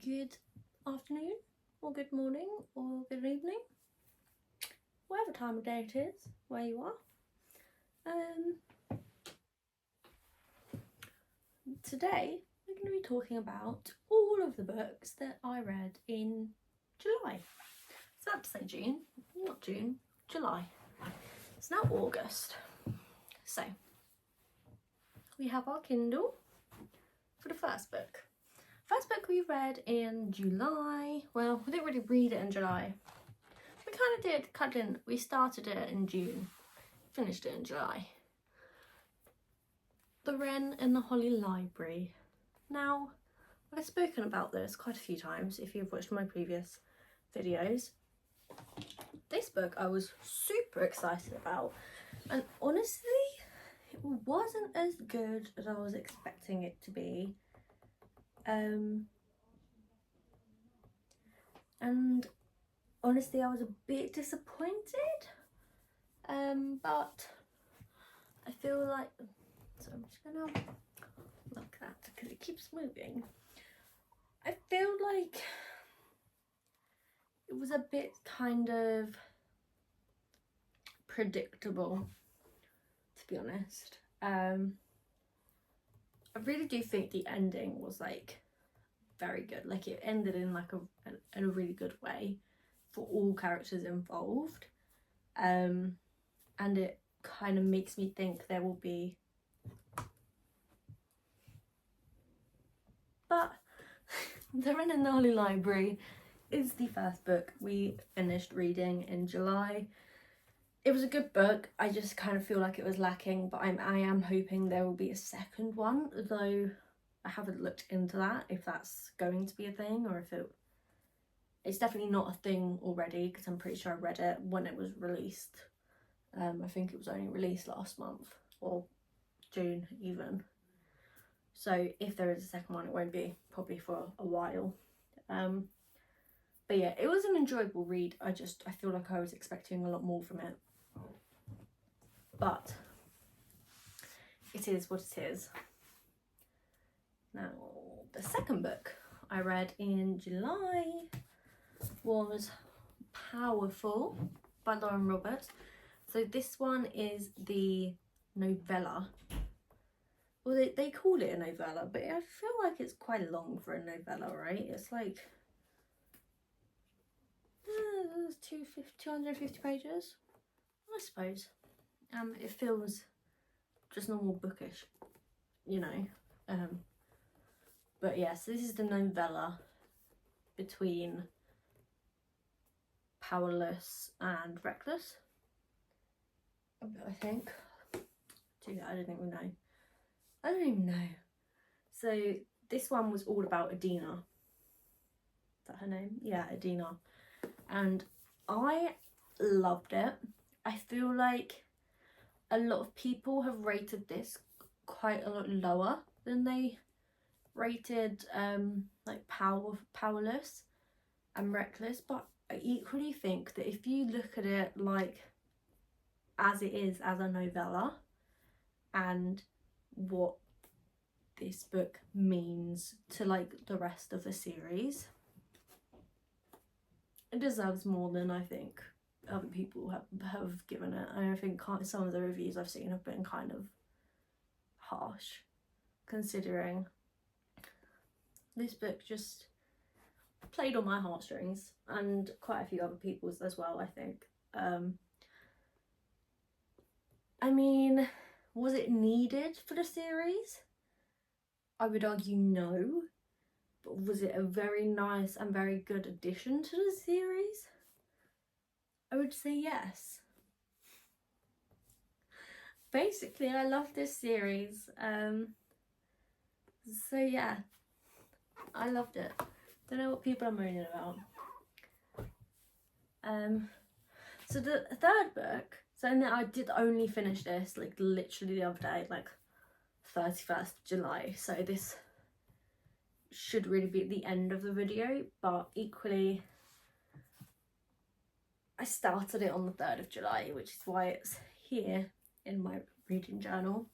good afternoon or good morning or good evening, whatever time of day it is where you are. Today we're going to be talking about all of the books that I read in July. So that's to say June, not June, July. It's now August. So we have our Kindle for the first book. First book we read in July. Well, we didn't really read it in July. We kind of did, we started it in June, finished it in July. The Wren and the Holly Library. Now, I've spoken about this quite a few times if you've watched my previous videos. This book I was super excited about, and honestly, it wasn't as good as I was expecting it to be. And honestly, I was a bit disappointed. But I feel like, so I'm just gonna look at that because it keeps moving. I feel like it was a bit kind of predictable, to be honest. I really do think the ending was like very good. Like it ended in like in a really good way for all characters involved. And it kind of makes me think there will be, but The Wren and the Holly Library is the first book we finished reading in July. It was a good book. I just kind of feel like it was lacking, but I am hoping there will be a second one, though I haven't looked into that, if that's going to be a thing or if it's definitely not a thing already, because I'm pretty sure I read it when it was released. I think it was only released last month, or June even. So if there is a second one, it won't be probably for a while. But yeah, it was an enjoyable read. I feel like I was expecting a lot more from it. But it is what it is. Now, the second book I read in July was Powerful by Lauren Roberts. So this one is the novella. Well, they call it a novella, but I feel like it's quite long for a novella, right? It's like 250 pages, I suppose. It feels just normal bookish, you know. But yes, this is the novella between Powerless and Reckless, I think. Gee, I don't even know. So this one was all about Adina. Is that her name? Yeah, Adina. And I loved it. I feel like a lot of people have rated this quite a lot lower than they rated like Powerless and Reckless, but I equally think that if you look at it like as it is as a novella and what this book means to like the rest of the series, it deserves more than I think other people have given it. And I think some of the reviews I've seen have been kind of harsh, considering this book just played on my heartstrings and quite a few other people's as well, I think. I mean, was it needed for the series? I would argue no. But was it a very nice and very good addition to the series? I would say yes. Basically, I love this series. So yeah, I loved it. Don't know what people are moaning about. So the third book, so I did only finish this like literally the other day, like 31st July. So this should really be at the end of the video, but equally I started it on the 3rd of July, which is why it's here in my reading journal.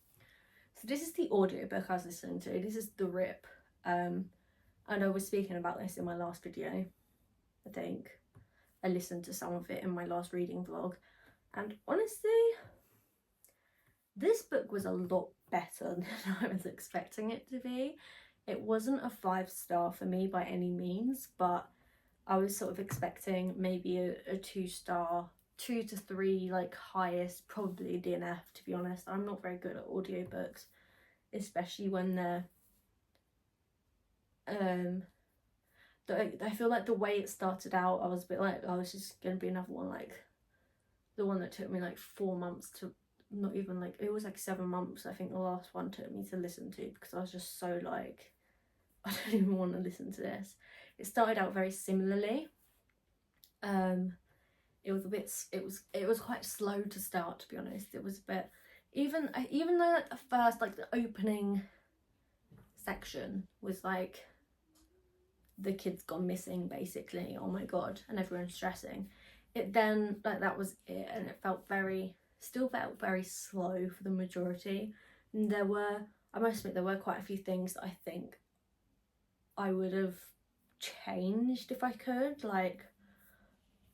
So this is the audiobook I was listening to. This is The Rip And I was speaking about this in my last video, I think. I listened to some of it in my last reading vlog, and honestly, this book was a lot better than I was expecting it to be. It wasn't a 5-star for me by any means, but I was sort of expecting maybe a 2-star, 2 to 3, like highest, probably DNF, to be honest. I'm not very good at audiobooks, especially when they're I feel like the way it started out, I was a bit like, oh, it's just gonna be another one like the one that took me like 4 months to, not even like, it was like 7 months, I think the last one took me to listen to, because I was just so like, I don't even want to listen to this. It started out very similarly. It was a bit, it was quite slow to start, to be honest. It was a bit, even though at first, like the opening section was like, the kid's gone missing basically, oh my god, and everyone's stressing. It then, like, that was it, and it still felt very slow for the majority. And there were, I must admit, there were quite a few things that I think I would have changed if I could. Like,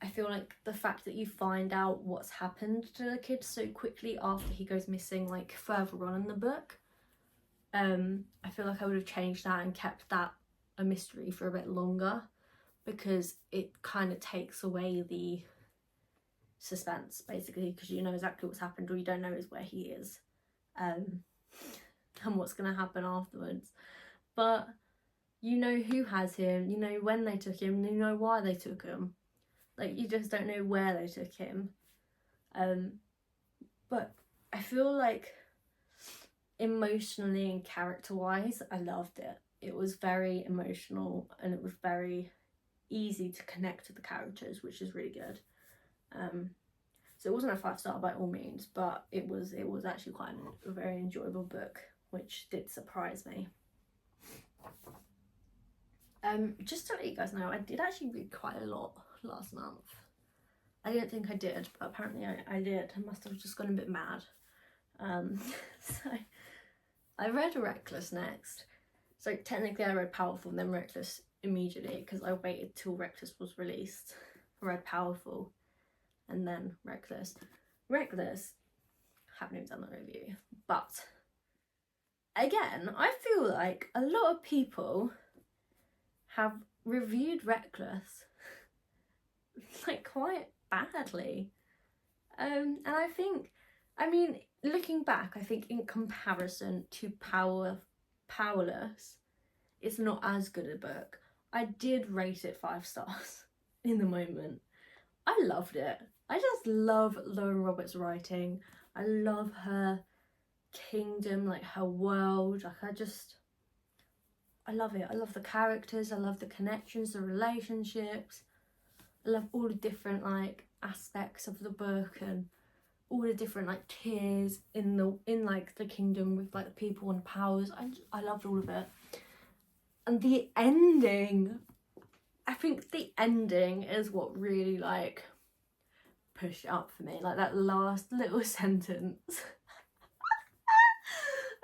I feel like the fact that you find out what's happened to the kid so quickly after he goes missing, like further on in the book, I feel like I would have changed that and kept that a mystery for a bit longer, because it kind of takes away the suspense basically, because you know exactly what's happened. All you don't know is where he is, and what's going to happen afterwards. But you know who has him, you know when they took him, you know why they took him. Like, you just don't know where they took him. But I feel like emotionally and character wise, I loved it. It was very emotional, and it was very easy to connect to the characters, which is really good. So it wasn't a 5-star by all means, but it was actually quite a very enjoyable book, which did surprise me. Just to let you guys know, I did actually read quite a lot last month. I didn't think I did, but apparently I did. I must have just gone a bit mad. So I read Reckless next. So technically I read Powerful and then Reckless immediately, because I waited till Reckless was released. I read Powerful and then Reckless. Reckless, haven't even done that review, but again, I feel like a lot of people have reviewed Reckless like quite badly. And I think, I mean, looking back, I think in comparison to Powerless, it's not as good a book. I did rate it 5 stars in the moment. I loved it. I just love Lauren Roberts' writing. I love her kingdom, like her world. Like, I love it. I love the characters. I love the connections, the relationships. I love all the different like aspects of the book, and all the different like tiers in like the kingdom with like the people and powers. I loved all of it. And the ending, I think the ending is what really like pushed it up for me. Like that last little sentence.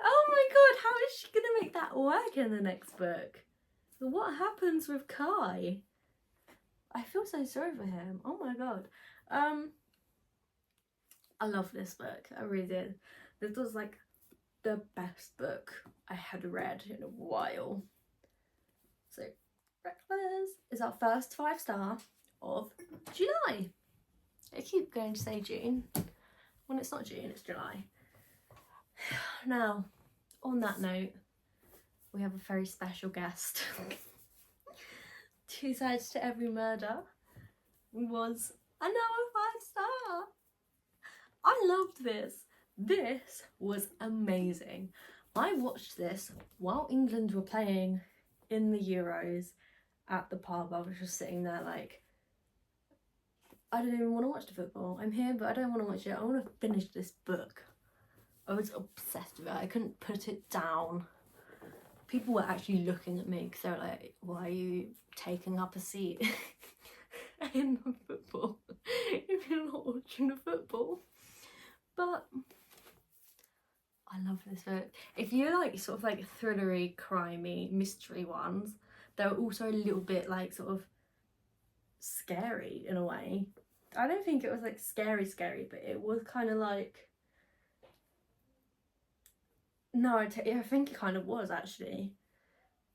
Oh my god, how is she gonna make that work in the next book? What happens with Kai? I feel so sorry for him. Oh my god. I love this book. I really did. This was like the best book I had read in a while. So Reckless is our first 5-star of July. I keep going to say June. When it's not June, it's July. Now, on that note, we have a very special guest. 2 Sides to Every Murder was another 5-star. I loved this. This was amazing. I watched this while England were playing in the Euros at the pub. I was just sitting there like, I don't even want to watch the football. I'm here, but I don't want to watch it. I want to finish this book. I was obsessed with it. I couldn't put it down. People were actually looking at me because they were like, why are you taking up a seat in the football if you're not watching the football? But I love this book. If you like sort of like thrillery, crimey, mystery ones, they were also a little bit like sort of scary in a way. I don't think it was like scary, but it was kind of like, no, I think it kind of was actually.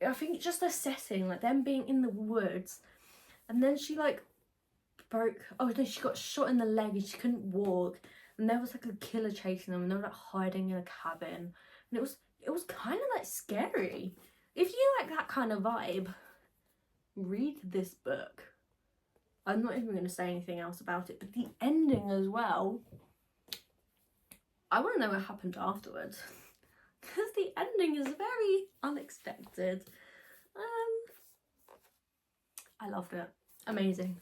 I think just the setting, like them being in the woods, and then she like she got shot in the leg and she couldn't walk, and there was like a killer chasing them, and they were like hiding in a cabin, and it was kind of like scary. If you like that kind of vibe, read this book. I'm not even going to say anything else about it, but the ending as well, I want to know what happened afterwards, because the ending is very unexpected. I loved it. Amazing.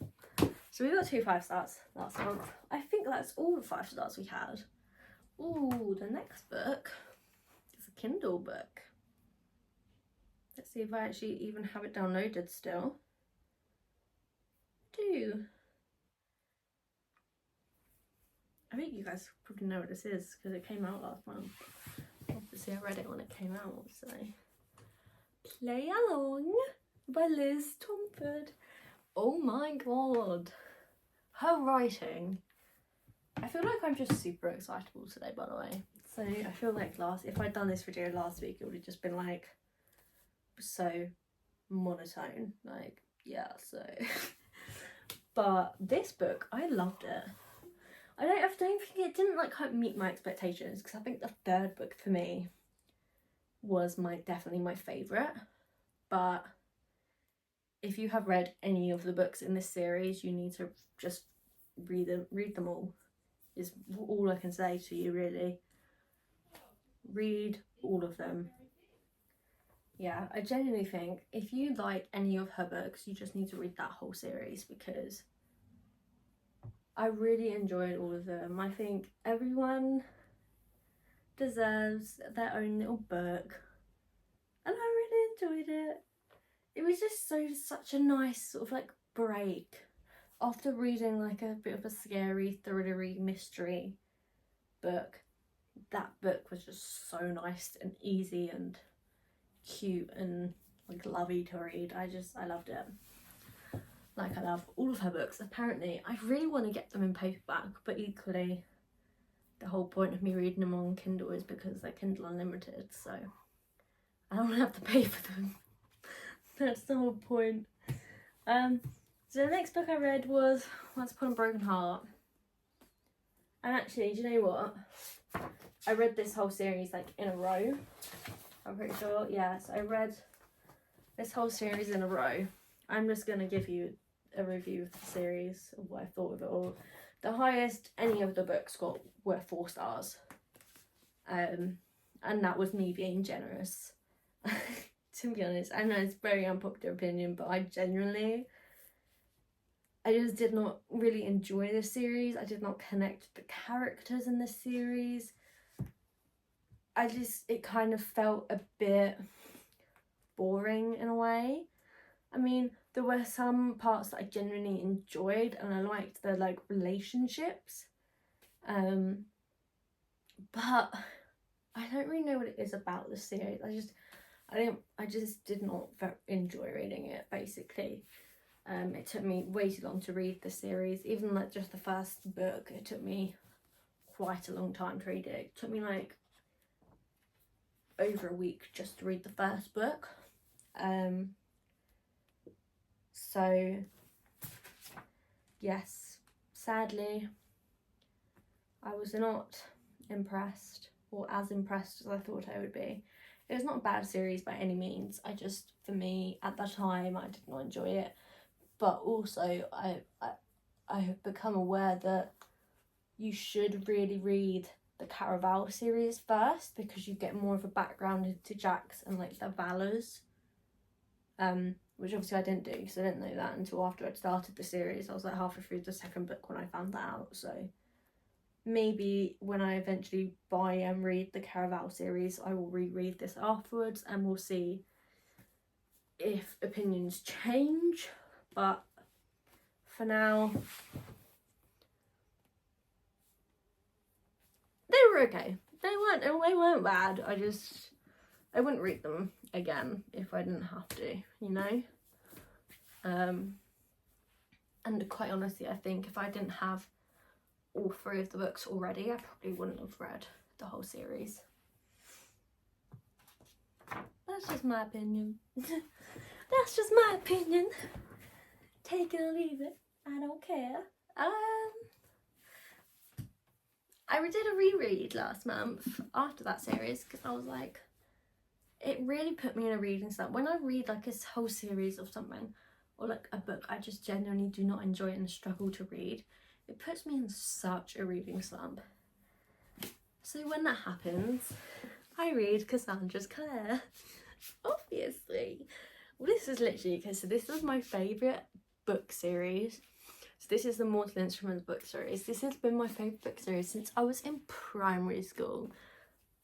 So we got 2 5 stars last month. I think that's all the 5 stars we had. Ooh, the next book is a Kindle book. Let's see if I actually even have it downloaded still. I think you guys probably know what this is because it came out last month. Obviously I read it when it came out, so Play Along by Liz Tomforde. Oh my god, her writing. I feel like I'm just super excitable today, by the way. So I feel like if I'd done this video last week, it would have just been like so monotone, like yeah, so but this book, I loved it. I don't think it didn't like quite meet my expectations, because I think the 3rd book for me was definitely my favourite. But if you have read any of the books in this series, you need to just read them all, is all I can say to you, really. Read all of them. Yeah, I genuinely think if you like any of her books, you just need to read that whole series, because I really enjoyed all of them. I think everyone deserves their own little book, and I really enjoyed it. It was just such a nice sort of like break after reading like a bit of a scary, thrillery mystery book. That book was just so nice and easy and cute and like lovey to read. I loved it. Like, I love all of her books. Apparently I really want to get them in paperback, but equally the whole point of me reading them on Kindle is because they're Kindle Unlimited, so I don't have to pay for them. That's the whole point. So the next book I read was Once Upon a Broken Heart. And actually, do you know what? I read this whole series like in a row. I'm pretty sure. Yeah, so I read this whole series in a row. I'm just going to give you a review of the series, of what I thought of it all. The highest any of the books got were 4 stars. And that was me being generous. To be honest, I know it's a very unpopular opinion, but I just did not really enjoy this series. I did not connect with the characters in this series. It kind of felt a bit boring in a way. I mean, there were some parts that I genuinely enjoyed, and I liked the like relationships. But I don't really know what it is about the series. I just did not enjoy reading it, basically. It took me way too long to read the series. Even like just the first book, it took me quite a long time to read it. It took me like over a week just to read the first book. So yes, sadly I was not impressed, or as impressed as I thought I would be. It was not a bad series by any means. For me at that time, I did not enjoy it. But also I have become aware that you should really read the Caraval series first, because you get more of a background into Jax and like the Valors, which obviously I didn't do, because I didn't know that until after I'd started the series. I was like halfway through the 2nd book when I found that out. So maybe when I eventually buy and read the Caraval series, I will reread this afterwards, and we'll see if opinions change. But for now, they were okay. They weren't bad. I wouldn't read them again if I didn't have to, you know? And quite honestly, I think if I didn't have all 3 of the books already, I probably wouldn't have read the whole series. That's just my opinion. That's just my opinion. Take it or leave it. I don't care. I did a reread last month after that series because I was like, it really put me in a reading slump. When I read like a whole series of something, or like a book I just genuinely do not enjoy and struggle to read, it puts me in such a reading slump. So when that happens, I read Cassandra's Clare. Obviously. Well, this is literally, okay, so this was my favourite book series. So this is the Mortal Instruments book series. This has been my favourite book series since I was in primary school.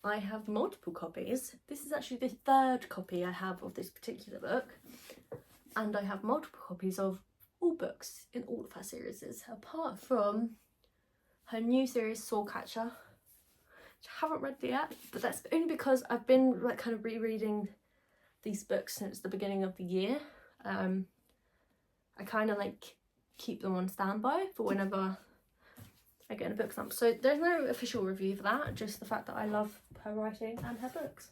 I have multiple copies. This is actually the 3rd copy I have of this particular book. And I have multiple copies of all books in all of her series, apart from her new series, Soulcatcher, which I haven't read yet, but that's only because I've been like kind of rereading these books since the beginning of the year. I kind of like keep them on standby for whenever I get in a book slump. So there's no official review for that, just the fact that I love her writing and her books.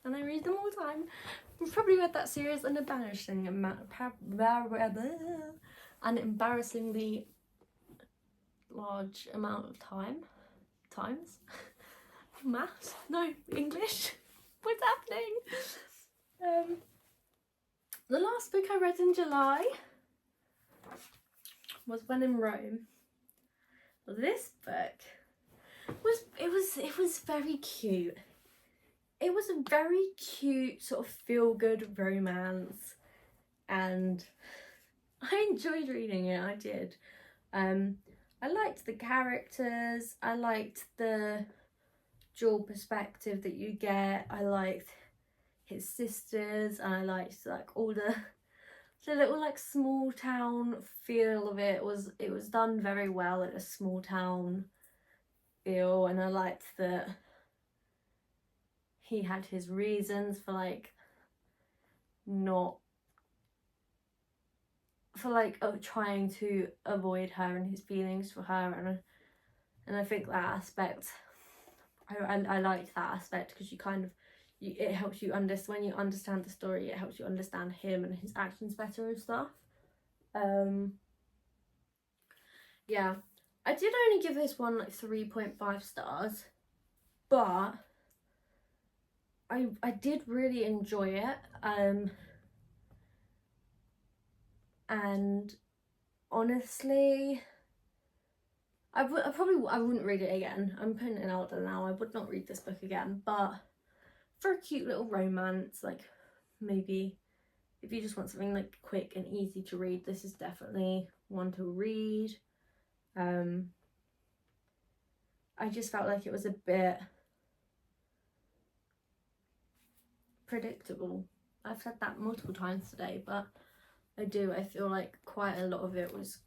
And I read them all the time. I've probably read that series an embarrassingly large amount of times. Maths? No, English. What's happening? The last book I read in July was When in Rome. This book was very cute. It was a very cute sort of feel-good romance, and I enjoyed reading it. I did. I liked the characters. I liked the dual perspective that you get. I liked his sisters, and I liked like all the little like small town feel of it. It was done very well in a small town feel, and I liked that he had his reasons for like trying to avoid her and his feelings for her, and I think that aspect, I liked that aspect because it helps you understand, when you understand the story, it helps you understand him and his actions better and stuff. Yeah, I did only give this one like 3.5 stars, but I did really enjoy it. And honestly, I wouldn't read it again. I'm putting it out there now. I would not read this book again, but for a cute little romance, like maybe if you just want something like quick and easy to read, this is definitely one to read. I just felt like it was a bit predictable. I've said that multiple times today, but I feel like quite a lot of it was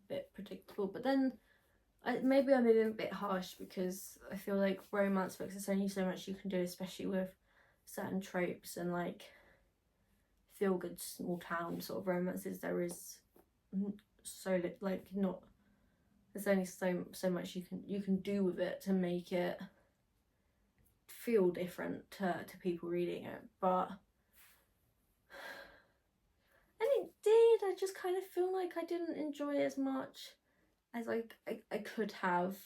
a bit predictable. But then maybe I'm being a bit harsh, because I feel like romance books, there's only so much you can do, especially with certain tropes and like feel good small town sort of romances. There is there's only so much you can do with it to make it feel different to people reading it. But and it did, I just kind of feel like I didn't enjoy it as much as I could have.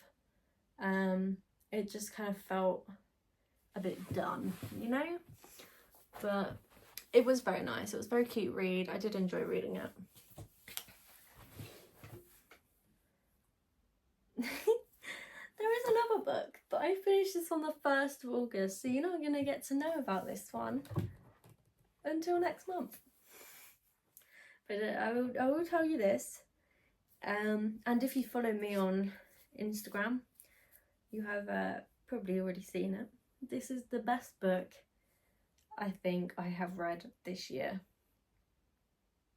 It just kind of felt a bit done, you know? But it was very nice. It was a very cute read. I did enjoy reading it. There is another book, but I finished this on the 1st of August, so you're not going to get to know about this one until next month. But I will tell you this, and if you follow me on Instagram, you have probably already seen it. This is the best book I think I have read this year,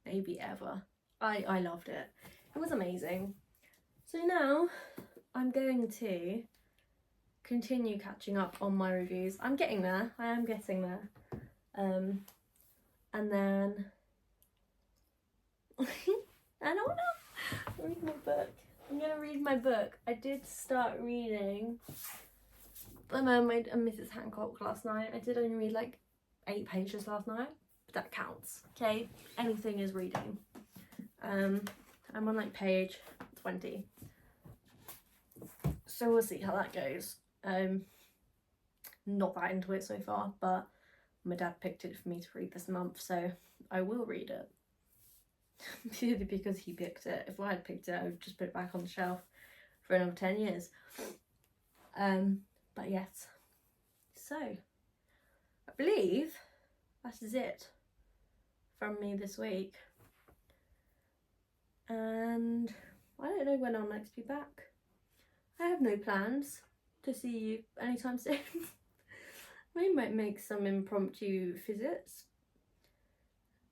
maybe ever. I loved it. It was amazing. So now I'm going to continue catching up on my reviews. I'm getting there. I am getting there. And then I don't know. Read my book. I'm gonna read my book. I did start reading The Mermaid and Mrs. Hancock last night. I did only read like 8 pages last night, but that counts. Okay, anything is reading. I'm on like page 20, so we'll see how that goes. Not that into it so far, but my dad picked it for me to read this month, so I will read it. Purely because he picked it. If I had picked it, I would just put it back on the shelf for another 10 years. But yes, so I believe that is it from me this week, and I don't know when I'll next be back. I have no plans to see you anytime soon. We might make some impromptu visits,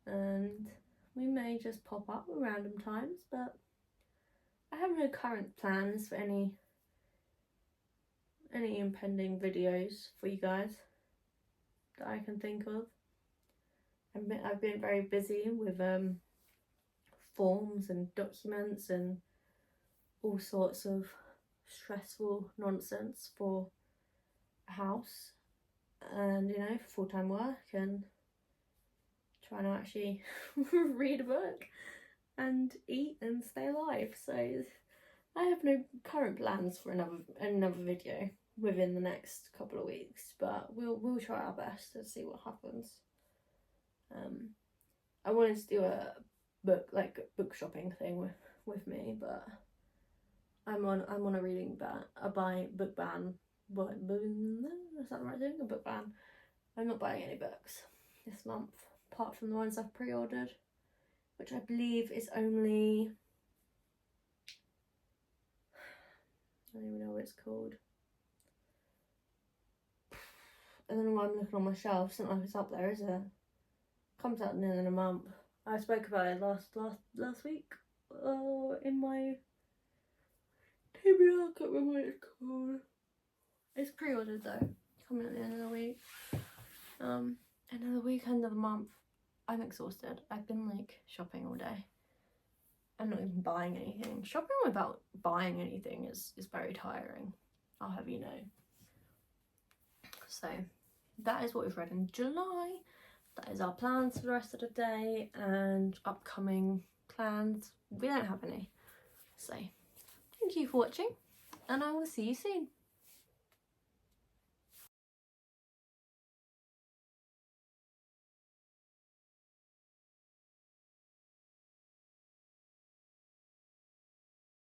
and we may just pop up at random times, but I have no current plans for any impending videos for you guys that I can think of. I've been very busy with forms and documents and all sorts of stressful nonsense for a house, and you know, full-time work, and trying to actually read a book and eat and stay alive. So I have no current plans for another video within the next couple of weeks, but we'll try our best to see what happens. I wanted to do a book shopping thing with me, but I'm on a reading ban, book ban. What is that the right thing? A book ban. I'm not buying any books this month, apart from the ones I've pre-ordered, which I believe is only, I don't even know what it's called. I don't know why I'm looking on my shelf. It's not like it's up there, is it? Comes out in a month. I spoke about it last week. In my TBR, I can't remember what it's called. It's pre-ordered though. Coming at the end of the week. Another week, another month. I'm exhausted. I've been like shopping all day. I'm not even buying anything. Shopping without buying anything is very tiring, I'll have you know. So that is what we've read in July. That is our plans for the rest of the day, and upcoming plans, we don't have any. So thank you for watching, and I will see you soon.